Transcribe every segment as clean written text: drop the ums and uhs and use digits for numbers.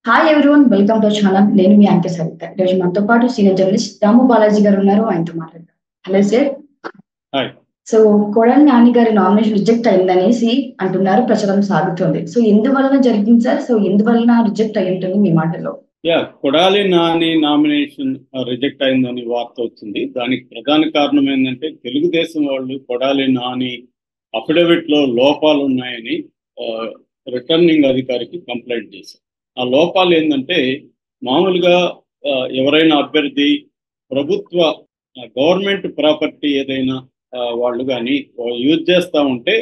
Hi everyone, welcome to channel. నేను మీ అంకిత సవిత. ఈరోజు మనతో పాటు సీనియర్ జర్నలిస్ట్ దాము బాలాజీ గారు ఉన్నారు. ఆయనతో మాట్లాడతాం. Hello sir. Hi. So Kodali Nani గారి నామినేషన్ రిజెక్ట్ అయిందనేసి అంటున్నారు, ప్రచారం సాగుతుంది. సో ఎందువలన జరిగింది సార్? సో ఎందువలన రిజెక్ట్ అయి ఉంటుంది మీ మాటలో? కొడాలి నాని నామినేషన్ రిజెక్ట్ అయిందని వార్త వచ్చింది. దానికి ప్రధాన కారణం ఏంటంటే తెలుగుదేశం వాళ్ళు కొడాలి నాని అఫిడవిట్ లో లోపాలు ఉన్నాయని రిటర్నింగ్ అధికారికి కంప్లైంట్ చేశారు. ఆ లోపాలు ఏంటంటే మామూలుగా ఎవరైనా అభ్యర్థి ప్రభుత్వ గవర్నమెంట్ ప్రాపర్టీ ఏదైనా వాళ్ళు కానీ యూజ్ చేస్తూ ఉంటే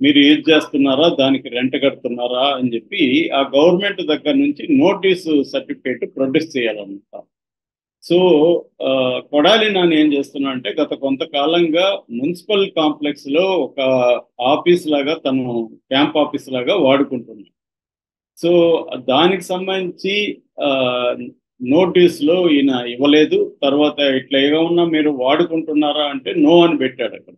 మీరు యూజ్ చేస్తున్నారా, దానికి రెంట్ కడుతున్నారా అని చెప్పి ఆ గవర్నమెంట్ దగ్గర నుంచి నోటీసు సర్టిఫికేట్ ప్రొడ్యూస్ చేయాలన్నమాట. సో కొడాలి నాని ఏం చేస్తున్నా అంటే గత కొంతకాలంగా మున్సిపల్ కాంప్లెక్స్ లో ఒక ఆఫీస్ లాగా తను క్యాంప్ ఆఫీస్ లాగా వాడుకుంటున్నాడు. సో దానికి సంబంధించి నోటీసులో ఈయన ఇవ్వలేదు. తర్వాత ఇట్లా ఏమన్నా మీరు వాడుకుంటున్నారా అంటే నో అని పెట్టాడు అక్కడ.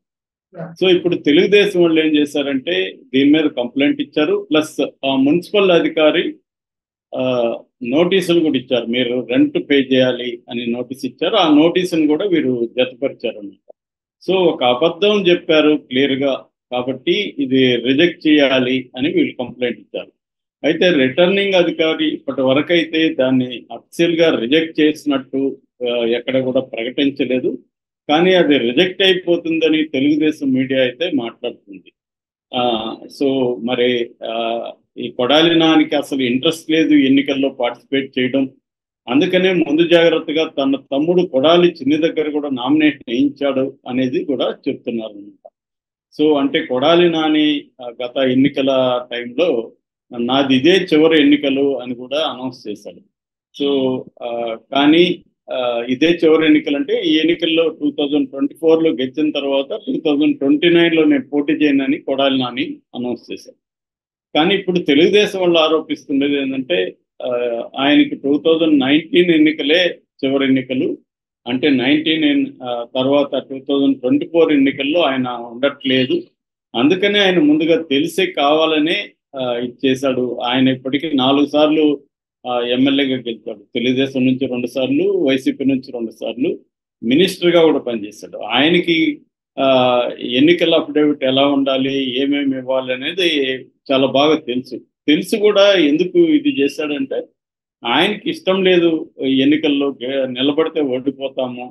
సో ఇప్పుడు తెలుగుదేశం వాళ్ళు ఏం చేశారంటే దీని మీద కంప్లైంట్ ఇచ్చారు. ప్లస్ ఆ మున్సిపల్ అధికారి నోటీసులు కూడా ఇచ్చారు, మీరు రెంట్ పే చేయాలి అని నోటీస్ ఇచ్చారు. ఆ నోటీసును కూడా వీరు జతపరిచారు అన్నమాట. సో ఒక అబద్ధం చెప్పారు క్లియర్గా, కాబట్టి ఇది రిజెక్ట్ చేయాలి అని వీళ్ళు కంప్లైంట్ ఇచ్చారు. అయితే రిటర్నింగ్ అధికారి ఇప్పటి వరకు అయితే దాన్ని అఫీషియల్గా రిజెక్ట్ చేసినట్టు ఎక్కడ కూడా ప్రకటించలేదు. కానీ అది రిజెక్ట్ అయిపోతుందని తెలుగుదేశం మీడియా అయితే మాట్లాడుతుంది. సో మరి ఈ కొడాలి నానికి అసలు ఇంట్రెస్ట్ లేదు ఎన్నికల్లో పార్టిసిపేట్ చేయడం. అందుకనే ముందు జాగ్రత్తగా తన తమ్ముడు కొడాలి చిన్ని దగ్గర కూడా నామినేషన్ వేయించాడు అనేది కూడా చెప్తున్నారు అనమాట. సో అంటే కొడాలి నాని గత ఎన్నికల టైంలో నాది ఇదే చివరి ఎన్నికలు అని కూడా అనౌన్స్ చేశాడు. సో కానీ ఇదే చివరి ఎన్నికలు అంటే ఈ ఎన్నికల్లో 2024లో గెలిచిన తర్వాత 2029లో నేను పోటీ చేయనని కొడాలి నాని అనౌన్స్ చేశారు. కానీ ఇప్పుడు తెలుగుదేశం వాళ్ళు ఆరోపిస్తున్నది ఏంటంటే ఆయనకి 2019 ఎన్నికలే చివరి ఎన్నికలు, అంటే 19 తర్వాత 2024 ఎన్నికల్లో ఆయన ఉండట్లేదు. అందుకనే ఆయన ముందుగా తెలిసే కావాలనే ఇచ్చేశాడు. ఆయన ఇప్పటికీ 4 సార్లు ఎమ్మెల్యేగా గెలిచాడు. తెలుగుదేశం నుంచి 2 సార్లు, వైసీపీ నుంచి 2 సార్లు మినిస్టర్గా కూడా పనిచేశాడు. ఆయనకి ఎన్నికల అఫిడవిట్ ఎలా ఉండాలి, ఏమేమి ఇవ్వాలి అనేది చాలా బాగా తెలుసు కూడా. ఎందుకు ఇది చేశాడంటే ఆయనకి ఇష్టం లేదు ఎన్నికల్లో నిలబడితే ఓడిపోతాము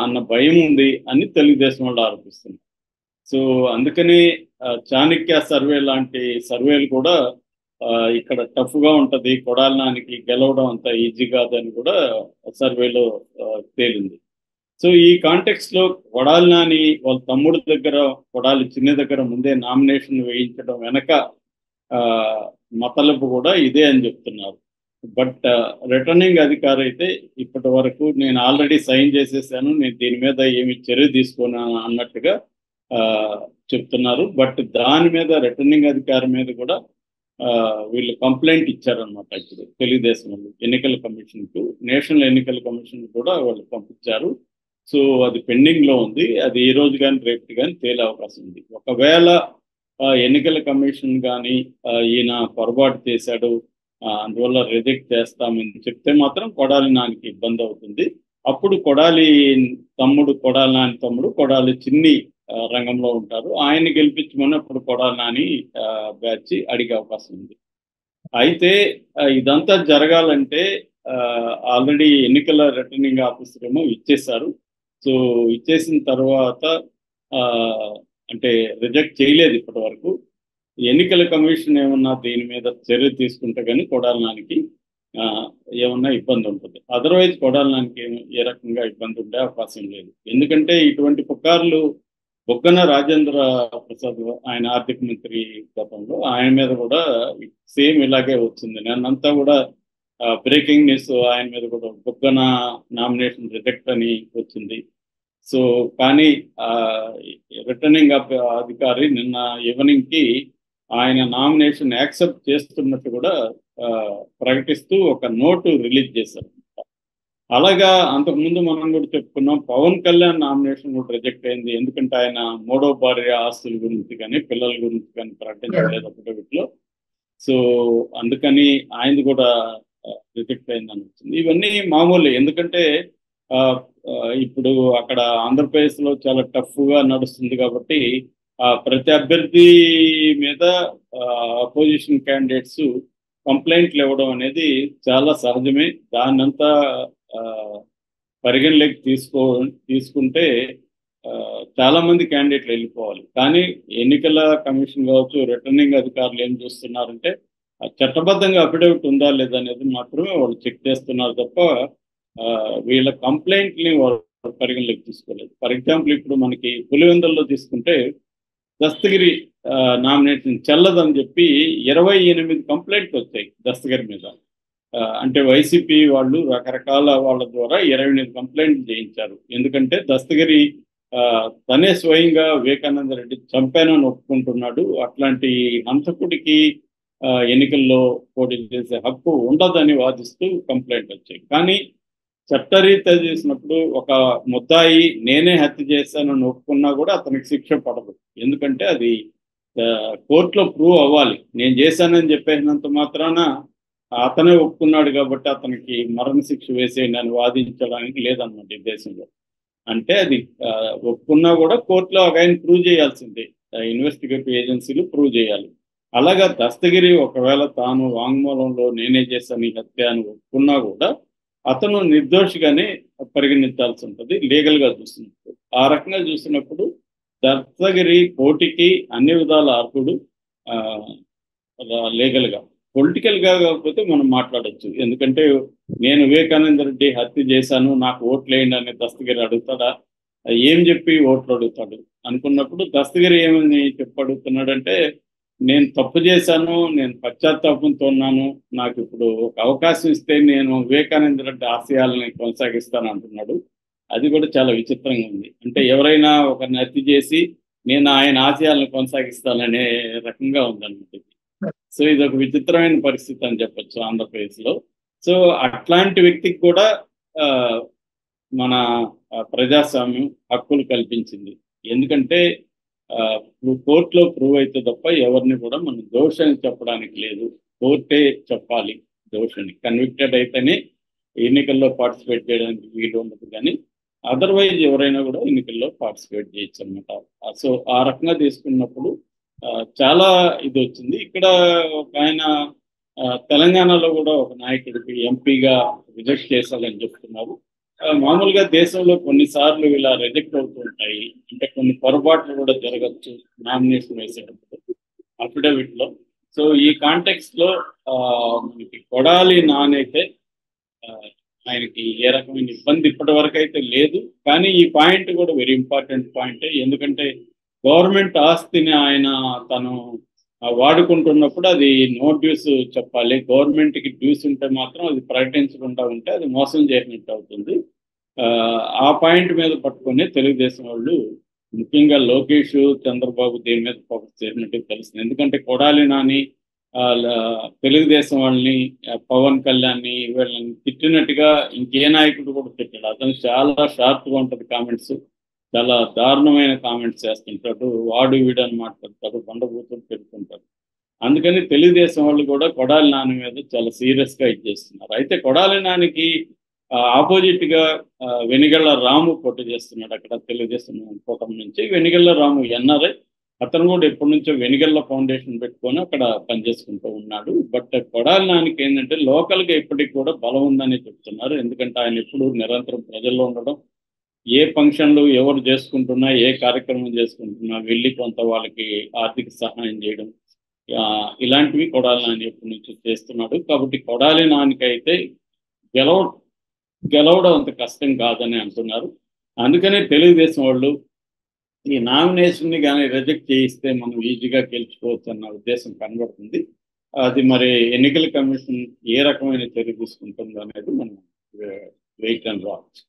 అన్న భయం ఉంది అని తెలుగుదేశం వాళ్ళు ఆరోపిస్తున్నారు. సో అందుకని చాణక్య సర్వే లాంటి సర్వేలు కూడా ఇక్కడ టఫ్గా ఉంటుంది, కొడాలి నానికి గెలవడం అంత ఈజీ కాదని కూడా సర్వేలో తేలింది. సో ఈ కాంటెక్స్లో కొడాలి నాని వాళ్ళ తమ్ముడి దగ్గర, కొడాలి చిన్ని దగ్గర ముందే నామినేషన్ వేయించడం వెనక మతలబు కూడా ఇదే అని చెప్తున్నారు. బట్ రిటర్నింగ్ అధికారి అయితే ఇప్పటి వరకు నేను ఆల్రెడీ సైన్ చేసేసాను, నేను దీని మీద ఏమి చర్య తీసుకున్నాను అన్నట్టుగా చెప్తున్నారు. బట్ దాని మీద రిటర్నింగ్ అధికారి మీద కూడా వీళ్ళు కంప్లైంట్ ఇచ్చారనమాట. ఇప్పుడు తెలుగుదేశం వాళ్ళు ఎన్నికల కమిషన్కు, నేషనల్ ఎన్నికల కమిషన్ కూడా వాళ్ళు పంపించారు. సో అది పెండింగ్లో ఉంది. అది ఈ రోజు కానీ రేపు కానీ తేలే అవకాశం ఉంది. ఒకవేళ ఎన్నికల కమిషన్ కానీ ఈయన పొరపాటు చేశాడు, అందువల్ల రిజెక్ట్ చేస్తామని చెప్తే మాత్రం కొడాలి నానికి ఇబ్బంది అవుతుంది. అప్పుడు కొడాలి నాని తమ్ముడు కొడాలి చిన్ని రంగంలో ఉంటారు. ఆయన్ని గెలిపించమని అప్పుడు కొడాలి నాని బ్యాచ్ అడిగే అవకాశం ఉంది. అయితే ఇదంతా జరగాలంటే ఆల్రెడీ ఎన్నికల రిటర్నింగ్ ఆఫీసర్ ఏమో ఇచ్చేశారు. సో ఇచ్చేసిన తర్వాత అంటే రిజెక్ట్ చేయలేదు ఇప్పటి వరకు. ఎన్నికల కమిషన్ ఏమన్నా దీని మీద చర్య తీసుకుంటే కానీ కొడాలి నానికి ఏమన్నా ఇబ్బంది ఉంటుంది. అదర్వైజ్ కొడాలి నానికి ఏ రకంగా ఇబ్బంది ఉండే అవకాశం లేదు. ఎందుకంటే ఇటువంటి పుకార్లు బొగ్గన రాజేంద్ర ప్రసాద్, ఆయన ఆర్థిక మంత్రి గతంలో, ఆయన మీద కూడా సేమ్ ఇలాగే వచ్చింది. నేనంతా కూడా బ్రేకింగ్ న్యూస్ ఆయన మీద కూడా బొగ్గన నామినేషన్ రిజెక్ట్ అని వచ్చింది. సో కానీ రిటర్నింగ్ అధికారి నిన్న ఈవినింగ్కి ఆయన నామినేషన్ యాక్సెప్ట్ చేస్తున్నట్టు కూడా ప్రకటిస్తూ ఒక నోటు రిలీజ్ చేశారు. అలాగా అంతకుముందు మనం కూడా చెప్పుకున్నాం, పవన్ కళ్యాణ్ నామినేషన్ కూడా రిజెక్ట్ అయింది. ఎందుకంటే ఆయన మూడో భార్య ఆస్తుల గురించి కానీ పిల్లల గురించి కానీ ప్రకటించలేదు అఫిడవిట్లో. సో అందుకని ఆయనది కూడా రిజెక్ట్ అయిందని వచ్చింది. ఇవన్నీ మామూలే, ఎందుకంటే ఆ, ఇప్పుడు అక్కడ ఆంధ్రప్రదేశ్లో చాలా టఫ్గా నడుస్తుంది కాబట్టి ప్రతి అభ్యర్థి మీద అపోజిషన్ క్యాండిడేట్స్ కంప్లైంట్లు ఇవ్వడం అనేది చాలా సహజమే. దాన్నంతా ఆ, పరిగణలోకి తీసుకుంటే ఆ, చాలా మంది క్యాండిడేట్లు వెళ్ళిపోవాలి. కానీ ఎన్నికల కమిషన్ కావచ్చు, రిటర్నింగ్ అధికారులు ఏం చూస్తున్నారంటే చట్టబద్ధంగా అఫిడవిట్ ఉందా లేదా అనేది మాత్రమే వాళ్ళు చెక్ చేస్తున్నారు తప్ప ఆ, వీళ్ళ కంప్లైంట్ని వాళ్ళు పరిగణలోకి తీసుకోలేదు. ఫర్ ఎగ్జాంపుల్ ఇప్పుడు మనకి పులివెందుల్లో తీసుకుంటే దస్తగిరి నామినేషన్ చెల్లదని చెప్పి 28 కంప్లైంట్లు వచ్చాయి దస్తగిరి మీద. అంటే వైసీపీ వాళ్ళు రకరకాల వాళ్ళ ద్వారా 28 కంప్లైంట్లు చేయించారు. ఎందుకంటే దస్తగిరి తనే స్వయంగా వివేకానంద రెడ్డి చంపానని ఒప్పుకుంటున్నాడు. అట్లాంటి హంతకుడికి ఎన్నికల్లో పోటీ చేసే హక్కు ఉండదని వాదిస్తూ కంప్లైంట్ వచ్చాయి. కానీ చట్టరీత్యా చేసినప్పుడు ఒక ముద్దాయి నేనే హత్య చేశానని ఒప్పుకున్నా కూడా అతనికి శిక్ష పడదు. ఎందుకంటే అది కోర్టులో ప్రూవ్ అవ్వాలి. నేను చేశానని చెప్పేసినంత మాత్రాన అతనే ఒప్పుకున్నాడు కాబట్టి అతనికి మరణశిక్ష వేసేయండి అని వాదించడానికి లేదన్నమాట ఈ దేశంలో. అంటే అది ఒప్పుకున్నా కూడా కోర్టులో ఆయన ప్రూవ్ చేయాల్సిందే, ఇన్వెస్టిగేటివ్ ఏజెన్సీలు ప్రూవ్ చేయాలి. అలాగా దస్తగిరి ఒకవేళ తాను వాంగ్మూలంలో నేనే చేశాను ఈ హత్య అని ఒప్పుకున్నా కూడా అతను నిర్దోషిగానే పరిగణించాల్సి ఉంటుంది లీగల్గా చూసినప్పుడు. ఆ రకంగా చూసినప్పుడు దస్తగిరి పోటీకి అన్ని విధాల అర్హుడు లీగల్గా. పొలిటికల్గా కాకపోతే మనం మాట్లాడచ్చు. ఎందుకంటే నేను వివేకానంద రెడ్డి హత్య చేశాను నాకు ఓట్లు వేయండి అని దస్తగిరి అడుగుతాడా? ఏం చెప్పి ఓట్లు అడుగుతాడు అనుకున్నప్పుడు దస్తగిరి ఏమని చెప్పి అడుగుతున్నాడంటే నేను తప్పు చేశాను, నేను పశ్చాత్తాపంతో ఉన్నాను, నాకు ఇప్పుడు ఒక అవకాశం ఇస్తే నేను వివేకానంద రెడ్డి ఆశయాలని కొనసాగిస్తాను అంటున్నాడు. అది కూడా చాలా విచిత్రంగా ఉంది. అంటే ఎవరైనా ఒకరిని హత్య చేసి నేను ఆయన ఆశయాలను కొనసాగిస్తాననే రకంగా ఉందన్నమాట. సో ఇది ఒక విచిత్రమైన పరిస్థితి అని చెప్పచ్చు ఆంధ్రప్రదేశ్లో. సో అట్లాంటి వ్యక్తికి కూడా మన ప్రజాస్వామ్యం హక్కులు కల్పించింది. ఎందుకంటే కోర్టులో ప్రూవ్ అయితే తప్ప ఎవరిని కూడా మనం దోషని చెప్పడానికి లేదు. కోర్టే చెప్పాలి దోషని. కన్విక్టెడ్ అయితేనే ఎన్నికల్లో పార్టిసిపేట్ చేయడానికి వీలు ఉండదు, కానీ అదర్వైజ్ ఎవరైనా కూడా ఎన్నికల్లో పార్టిసిపేట్ చేయొచ్చు అనమాట. సో ఆ రకంగా తీసుకున్నప్పుడు చాలా ఇది వచ్చింది. ఇక్కడ ఒక ఆయన తెలంగాణలో కూడా ఒక నాయకుడికి ఎంపీగా రిజెక్ట్ చేశాలని చెప్తున్నారు. మామూలుగా దేశంలో కొన్నిసార్లు ఇలా రిజెక్ట్ అవుతూ ఉంటాయి. అంటే కొన్ని పొరపాట్లు కూడా జరగచ్చు నామినేషన్ వేసేటప్పుడు అఫిడవిట్ లో. సో ఈ కాంటెక్స్ట్ లో మనకి కొడాలి నానైతే ఆయనకి ఏ రకమైన ఇబ్బంది ఇప్పటి వరకు అయితే లేదు. కానీ ఈ పాయింట్ కూడా వెరీ ఇంపార్టెంట్ పాయింట్. ఎందుకంటే గవర్నమెంట్ ఆస్తిని ఆయన తను వాడుకుంటున్నప్పుడు అది నో డ్యూస్ చెప్పాలి. గవర్నమెంట్కి డ్యూస్ ఉంటే మాత్రం అది ప్రకటించకుండా ఉంటే అది మోసం చేసినట్టు అవుతుంది. ఆ పాయింట్ మీద పట్టుకొని తెలుగుదేశం వాళ్ళు ముఖ్యంగా లోకేష్ చంద్రబాబు దీని మీద ఫోకస్ చేసినట్టు తెలుస్తుంది. ఎందుకంటే కొడాలి నాని తెలుగుదేశం వాళ్ళని పవన్ కళ్యాణ్ని వీళ్ళని తిట్టినట్టుగా ఇంకే నాయకుడు కూడా తిట్టాడు. అతను చాలా షార్ప్గా ఉంటుంది కామెంట్స్, చాలా దారుణమైన కామెంట్స్ చేస్తుంటాడు, వాడు వీడు అని మాట్లాడతాడు, బండబూతులు పెడుతుంటాడు. అందుకని తెలుగుదేశం వాళ్ళు కూడా కొడాలి నాని మీద చాలా సీరియస్గా ఇచ్చేస్తున్నారు. అయితే కొడాలి నానికి ఆపోజిట్ గా వెనిగళ్ల రాము పోటీ చేస్తున్నాడు అక్కడ తెలుగుదేశం కూటమి నుంచి. వెనిగళ్ల రాము ఎన్ఆర్ఐ, అతను కూడా ఎప్పటి నుంచో వెనిగళ్ల ఫౌండేషన్ పెట్టుకొని అక్కడ పనిచేసుకుంటూ ఉన్నాడు. బట్ కొడాలి నానికి ఏంటంటే లోకల్గా ఇప్పటికి కూడా బలం ఉందని చెప్తున్నారు. ఎందుకంటే ఆయన ఎప్పుడు నిరంతరం ప్రజల్లో ఉండడం, ఏ ఫంక్షన్లు ఎవరు చేసుకుంటున్నా, ఏ కార్యక్రమం చేసుకుంటున్నా వెళ్ళి కొంత వాళ్ళకి ఆర్థిక సహాయం చేయడం, ఇలాంటివి కొడాలి నాని ఎప్పటి నుంచి చేస్తున్నాడు. కాబట్టి కొడాలి నానికైతే గెలవడం అంత కష్టం కాదని అంటున్నారు. అందుకనే తెలుగుదేశం వాళ్ళు ఈ నామినేషన్ని కానీ రిజెక్ట్ చేయిస్తే మనం ఈజీగా గెలుచుకోవచ్చు అన్న ఉద్దేశం కనబడుతుంది. అది మరి ఎన్నికల కమిషన్ ఏ రకమైన చర్య తీసుకుంటుందో అనేది మనం వెయిట్ అండ్ వాచ్.